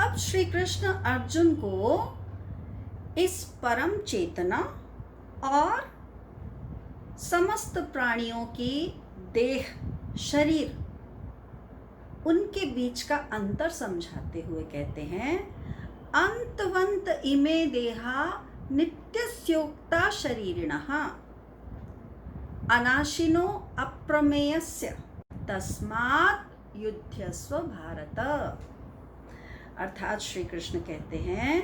अब श्री कृष्ण अर्जुन को इस परम चेतना और समस्त प्राणियों की देह, शरीर, उनके बीच का अंतर समझाते हुए कहते हैं, अंतवंत इमे देहा नित्यस्योक्ता शरीरिणः अनाशिनो अप्रमेयस्य तस्मात् युध्यस्व भारत। अर्थात श्री कृष्ण कहते हैं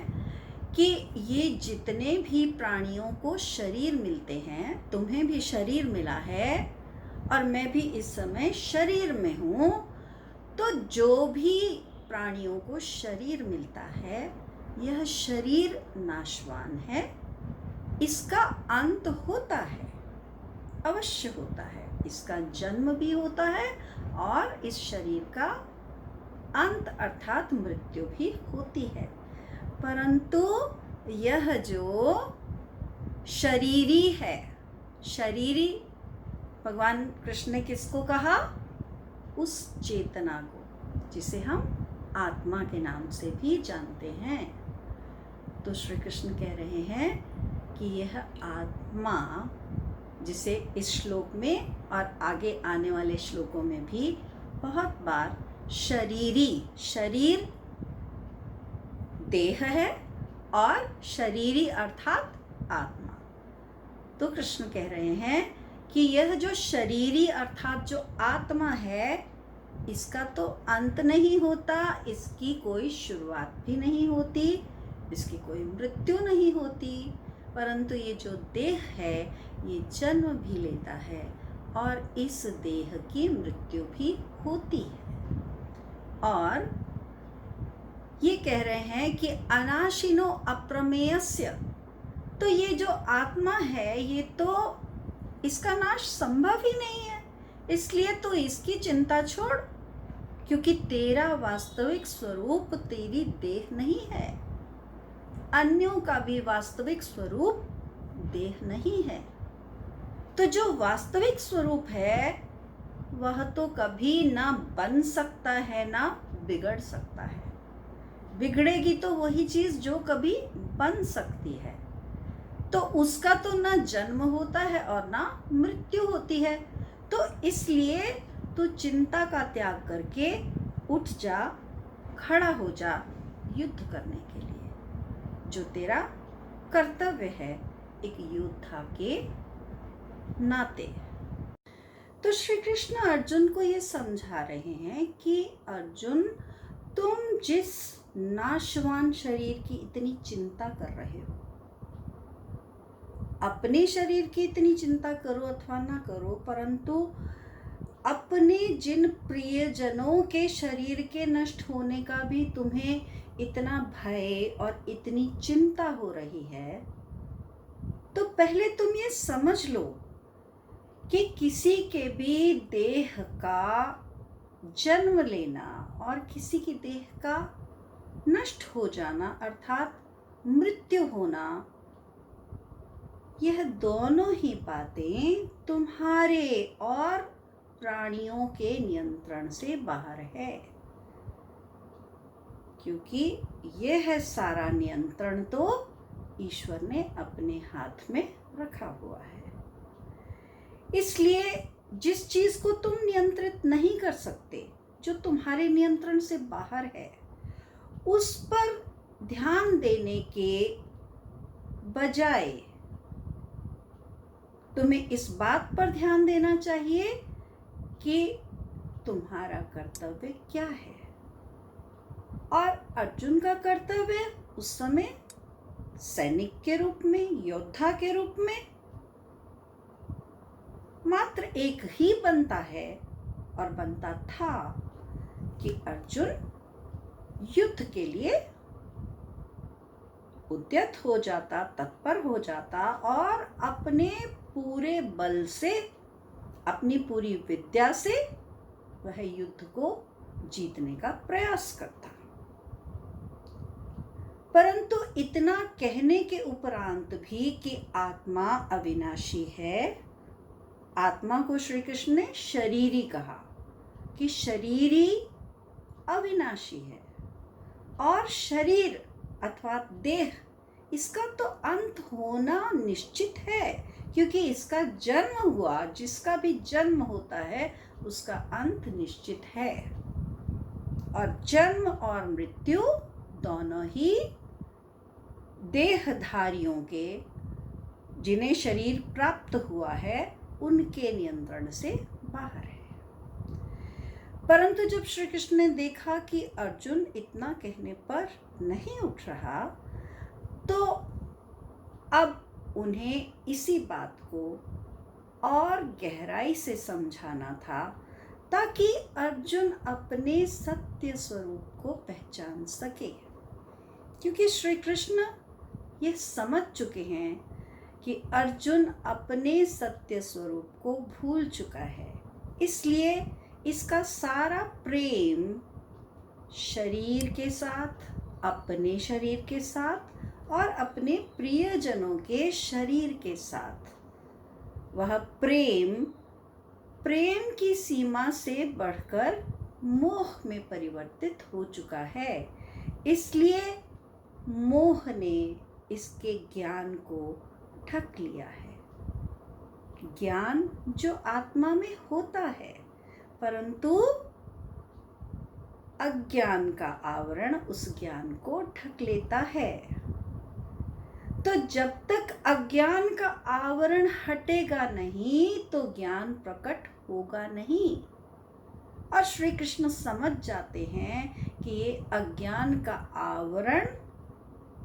कि ये जितने भी प्राणियों को शरीर मिलते हैं, तुम्हें भी शरीर मिला है और मैं भी इस समय शरीर में हूँ, तो जो भी प्राणियों को शरीर मिलता है यह शरीर नाशवान है, इसका अंत होता है, अवश्य होता है, इसका जन्म भी होता है और इस शरीर का अंत अर्थात मृत्यु भी होती है। परंतु यह जो शरीरी है, शरीरी भगवान कृष्ण ने किसको कहा? उस चेतना को जिसे हम आत्मा के नाम से भी जानते हैं। तो श्री कृष्ण कह रहे हैं कि यह आत्मा, जिसे इस श्लोक में और आगे आने वाले श्लोकों में भी बहुत बार शरीरी, शरीर देह है और शरीरी अर्थात आत्मा। तो कृष्ण कह रहे हैं कि यह जो शरीरी अर्थात जो आत्मा है, इसका तो अंत नहीं होता, इसकी कोई शुरुआत भी नहीं होती, इसकी कोई मृत्यु नहीं होती, परंतु ये जो देह है ये जन्म भी लेता है और इस देह की मृत्यु भी होती है। और ये कह रहे हैं कि अनाशिनो अप्रमेयस्य, तो ये जो आत्मा है ये तो इसका नाश संभव ही नहीं है, इसलिए तो इसकी चिंता छोड़, क्योंकि तेरा वास्तविक स्वरूप तेरी देह नहीं है, अन्यों का भी वास्तविक स्वरूप देह नहीं है। तो जो वास्तविक स्वरूप है वह तो कभी ना बन सकता है ना बिगड़ सकता है। बिगड़ेगी तो वही चीज जो कभी बन सकती है, तो उसका तो ना जन्म होता है और ना मृत्यु होती है। तो इसलिए तू चिंता का त्याग करके उठ जा, खड़ा हो जा युद्ध करने के लिए, जो तेरा कर्तव्य है एक योद्धा के नाते। तो श्री कृष्ण अर्जुन को ये समझा रहे हैं कि अर्जुन, तुम जिस नाशवान शरीर की इतनी चिंता कर रहे हो, अपने शरीर की इतनी चिंता करो अथवा ना करो, परंतु अपने जिन प्रियजनों के शरीर के नष्ट होने का भी तुम्हें इतना भय और इतनी चिंता हो रही है, तो पहले तुम ये समझ लो कि किसी के भी देह का जन्म लेना और किसी की देह का नष्ट हो जाना अर्थात मृत्यु होना, यह दोनों ही बातें तुम्हारे और प्राणियों के नियंत्रण से बाहर है, क्योंकि यह सारा नियंत्रण तो ईश्वर ने अपने हाथ में रखा हुआ है। इसलिए जिस चीज को तुम नियंत्रित नहीं कर सकते, जो तुम्हारे नियंत्रण से बाहर है, उस पर ध्यान देने के बजाय तुम्हें इस बात पर ध्यान देना चाहिए कि तुम्हारा कर्तव्य क्या है। और अर्जुन का कर्तव्य उस समय सैनिक के रूप में, योद्धा के रूप में मात्र एक ही बनता है और बनता था कि अर्जुन युद्ध के लिए उद्यत हो जाता, तत्पर हो जाता और अपने पूरे बल से, अपनी पूरी विद्या से वह युद्ध को जीतने का प्रयास करता। परंतु इतना कहने के उपरांत भी कि आत्मा अविनाशी है, आत्मा को श्री कृष्ण ने शरीरी कहा कि शरीरी अविनाशी है, और शरीर अथवा देह, इसका तो अंत होना निश्चित है, क्योंकि इसका जन्म हुआ, जिसका भी जन्म होता है उसका अंत निश्चित है। और जन्म और मृत्यु दोनों ही देहधारियों के, जिन्हें शरीर प्राप्त हुआ है, उनके नियंत्रण से बाहर है। परंतु जब श्री कृष्ण ने देखा कि अर्जुन इतना कहने पर नहीं उठ रहा, तो अब उन्हें इसी बात को और गहराई से समझाना था, ताकि अर्जुन अपने सत्य स्वरूप को पहचान सके। क्योंकि श्री कृष्ण यह समझ चुके हैं कि अर्जुन अपने सत्य स्वरूप को भूल चुका है, इसलिए इसका सारा प्रेम शरीर के साथ, अपने शरीर के साथ और अपने प्रियजनों के शरीर के साथ, वह प्रेम की सीमा से बढ़कर मोह में परिवर्तित हो चुका है। इसलिए मोह ने इसके ज्ञान को ढक लिया है। ज्ञान जो आत्मा में होता है, परंतु अज्ञान का आवरण उस ज्ञान को ढक लेता है। तो जब तक अज्ञान का आवरण हटेगा नहीं, तो ज्ञान प्रकट होगा नहीं। और श्री कृष्ण समझ जाते हैं कि ये अज्ञान का आवरण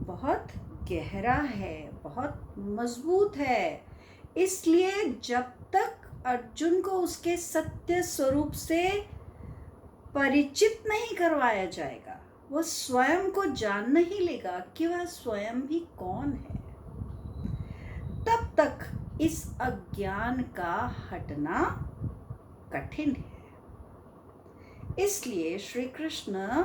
बहुत गहरा है, बहुत मजबूत है। इसलिए जब तक अर्जुन को उसके सत्य स्वरूप से परिचित नहीं करवाया जाएगा, वह स्वयं को जान नहीं लेगा कि वह स्वयं भी कौन है, तब तक इस अज्ञान का हटना कठिन है। इसलिए श्री कृष्ण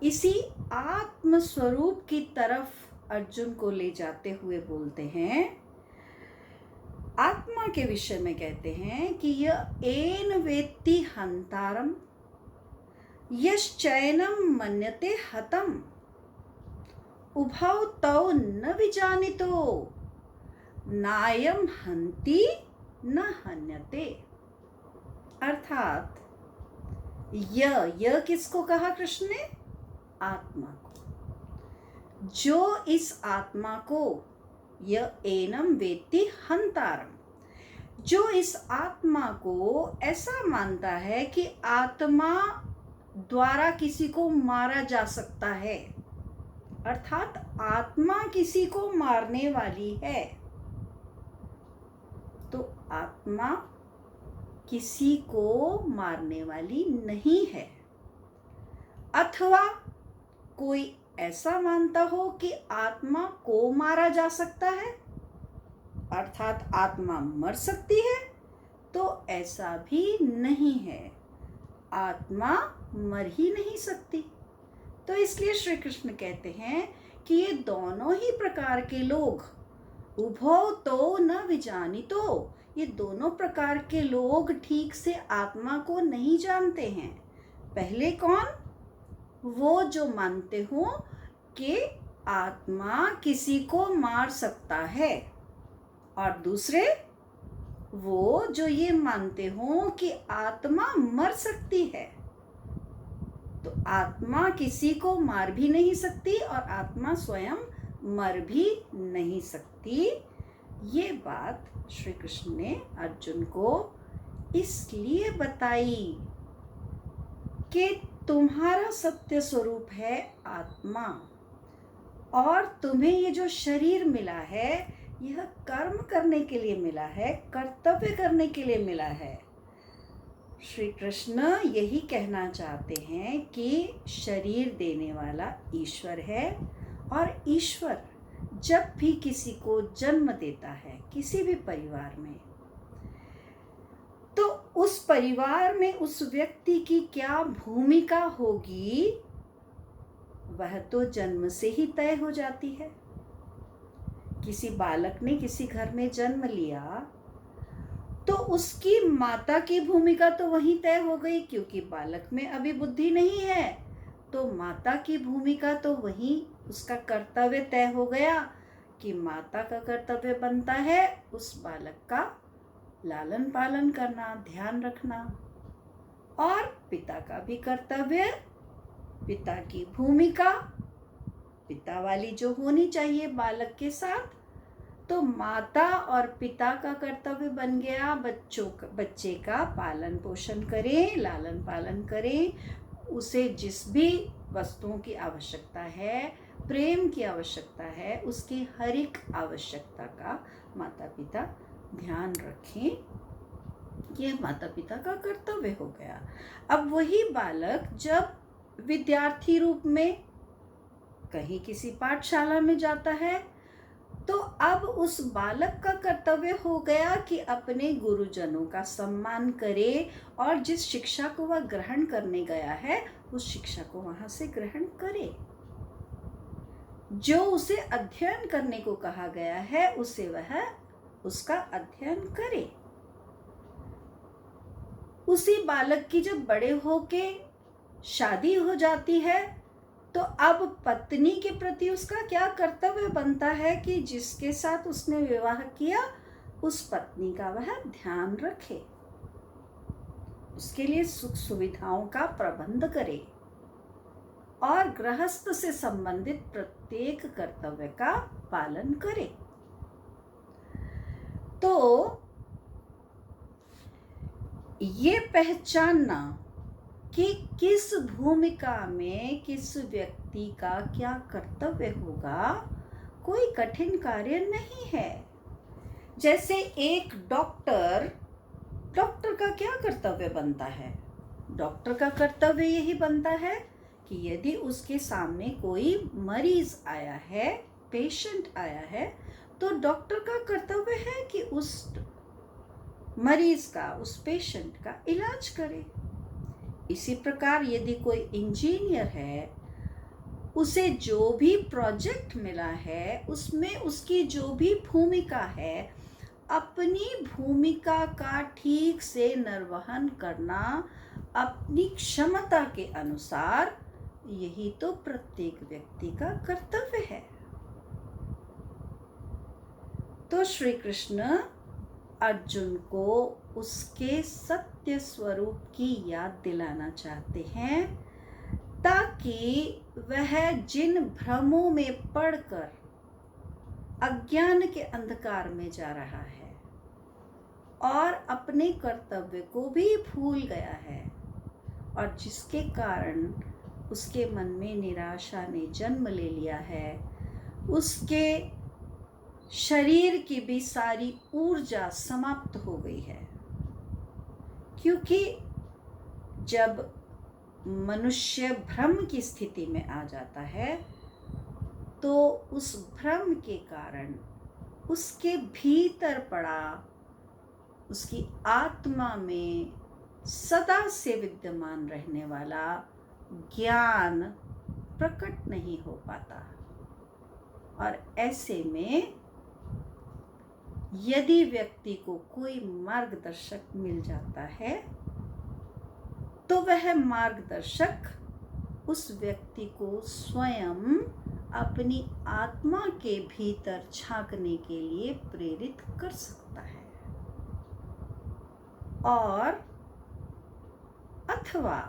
इसी आत्म स्वरूप की तरफ अर्जुन को ले जाते हुए बोलते हैं, आत्मा के विषय में कहते हैं कि यह एन वेत्ति हंतारम यश्चैनम मन्यते हतम उभौ तौ न विजानितो नायम हंति न हन्यते। अर्थात यह किसको कहा कृष्ण ने? आत्मा को। जो इस आत्मा को, यह एनम वेत्ति हंतारम, जो इस आत्मा को ऐसा मानता है कि आत्मा द्वारा किसी को मारा जा सकता है, अर्थात आत्मा किसी को मारने वाली है, तो आत्मा किसी को मारने वाली नहीं है। अथवा कोई ऐसा मानता हो कि आत्मा को मारा जा सकता है, अर्थात आत्मा मर सकती है, तो ऐसा भी नहीं है। आत्मा मर ही नहीं सकती। तो इसलिए श्री कृष्ण कहते हैं कि ये दोनों ही प्रकार के लोग, उभौ तो न विजानितो, ये दोनों प्रकार के लोग ठीक से आत्मा को नहीं जानते हैं। पहले कौन? वो जो मानते हो कि आत्मा किसी को मार सकता है, और दूसरे वो जो ये मानते हो कि आत्मा मर सकती है। तो आत्मा किसी को मार भी नहीं सकती और आत्मा स्वयं मर भी नहीं सकती। ये बात श्री कृष्ण ने अर्जुन को इसलिए बताई कि तुम्हारा सत्य स्वरूप है आत्मा, और तुम्हें ये जो शरीर मिला है, यह कर्म करने के लिए मिला है, कर्तव्य करने के लिए मिला है। श्री कृष्ण यही कहना चाहते हैं कि शरीर देने वाला ईश्वर है, और ईश्वर जब भी किसी को जन्म देता है किसी भी परिवार में, तो उस परिवार में उस व्यक्ति की क्या भूमिका होगी, वह तो जन्म से ही तय हो जाती है। किसी बालक ने किसी घर में जन्म लिया, तो उसकी माता की भूमिका तो वहीं तय हो गई, क्योंकि बालक में अभी बुद्धि नहीं है। तो माता की भूमिका तो वही उसका कर्तव्य तय हो गया कि माता का कर्तव्य बनता है उस बालक का लालन पालन करना, ध्यान रखना। और पिता का भी कर्तव्य, पिता की भूमिका पिता वाली जो होनी चाहिए बालक के साथ, तो माता और पिता का कर्तव्य बन गया बच्चे का पालन पोषण करें, लालन पालन करें, उसे जिस भी वस्तुओं की आवश्यकता है, प्रेम की आवश्यकता है, उसकी हर एक आवश्यकता का माता पिता ध्यान रखें। यह माता पिता का कर्तव्य हो गया। अब वही बालक जब विद्यार्थी रूप में कहीं किसी पाठशाला में जाता है, तो अब उस बालक का कर्तव्य हो गया कि अपने गुरुजनों का सम्मान करे और जिस शिक्षा को वह ग्रहण करने गया है उस शिक्षा को वहां से ग्रहण करे। जो उसे अध्ययन करने को कहा गया है उसे वह उसका अध्ययन करे। उसी बालक की जब बड़े होके शादी हो जाती है, तो अब पत्नी के प्रति उसका क्या कर्तव्य बनता है कि जिसके साथ उसने विवाह किया उस पत्नी का वह ध्यान रखे, उसके लिए सुख सुविधाओं का प्रबंध करे और गृहस्थ से संबंधित प्रत्येक कर्तव्य का पालन करे। तो ये पहचानना कि किस भूमिका में किस व्यक्ति का क्या कर्तव्य होगा कोई कठिन कार्य नहीं है। जैसे एक डॉक्टर का क्या कर्तव्य बनता है? डॉक्टर का कर्तव्य यही बनता है कि यदि उसके सामने कोई मरीज आया है, पेशेंट आया है, तो डॉक्टर का कर्तव्य है कि उस मरीज का, उस पेशेंट का इलाज करे। इसी प्रकार यदि कोई इंजीनियर है, उसे जो भी प्रोजेक्ट मिला है उसमें उसकी जो भी भूमिका है, अपनी भूमिका का ठीक से निर्वहन करना अपनी क्षमता के अनुसार, यही तो प्रत्येक व्यक्ति का कर्तव्य है। तो श्री कृष्ण अर्जुन को उसके सत्य स्वरूप की याद दिलाना चाहते हैं, ताकि वह जिन भ्रमों में पड़कर अज्ञान के अंधकार में जा रहा है और अपने कर्तव्य को भी भूल गया है और जिसके कारण उसके मन में निराशा ने जन्म ले लिया है, उसके शरीर की भी सारी ऊर्जा समाप्त हो गई है। क्योंकि जब मनुष्य भ्रम की स्थिति में आ जाता है, तो उस भ्रम के कारण उसके भीतर पड़ा, उसकी आत्मा में सदा से विद्यमान रहने वाला ज्ञान प्रकट नहीं हो पाता। और ऐसे में यदि व्यक्ति को कोई मार्गदर्शक मिल जाता है, तो वह मार्गदर्शक उस व्यक्ति को स्वयं अपनी आत्मा के भीतर झांकने के लिए प्रेरित कर सकता है। और अथवा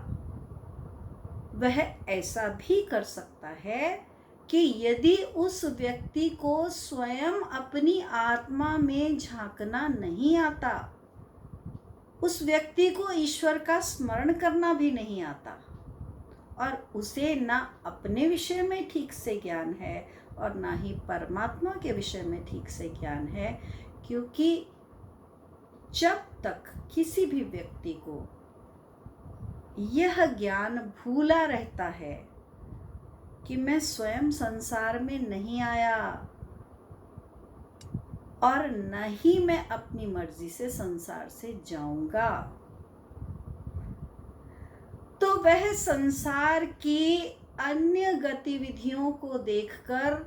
वह ऐसा भी कर सकता है कि यदि उस व्यक्ति को स्वयं अपनी आत्मा में झांकना नहीं आता, उस व्यक्ति को ईश्वर का स्मरण करना भी नहीं आता और उसे ना अपने विषय में ठीक से ज्ञान है और ना ही परमात्मा के विषय में ठीक से ज्ञान है, क्योंकि जब तक किसी भी व्यक्ति को यह ज्ञान भूला रहता है कि मैं स्वयं संसार में नहीं आया और न ही मैं अपनी मर्जी से संसार से जाऊंगा, तो वह संसार की अन्य गतिविधियों को देखकर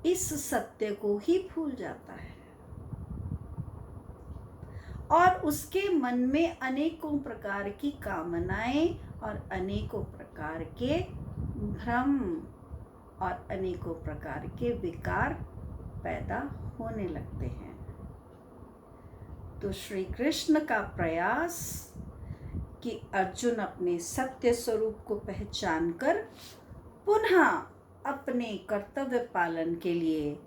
इस सत्य को ही भूल जाता है और उसके मन में अनेकों प्रकार की कामनाएं और अनेकों प्रकार के भ्रम और अनेकों प्रकार के विकार पैदा होने लगते हैं। तो श्री कृष्ण का प्रयास कि अर्जुन अपने सत्य स्वरूप को पहचानकर पुनः अपने कर्तव्य पालन के लिए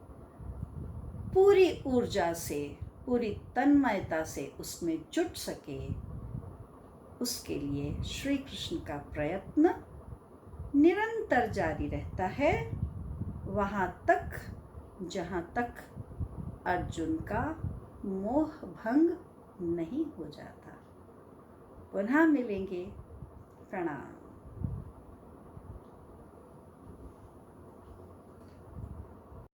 पूरी ऊर्जा से, पूरी तन्मयता से उसमें जुट सके, उसके लिए श्री कृष्ण का प्रयत्न निरंतर जारी रहता है, वहाँ तक जहाँ तक अर्जुन का मोह भंग नहीं हो जाता। पुनः मिलेंगे। प्रणाम।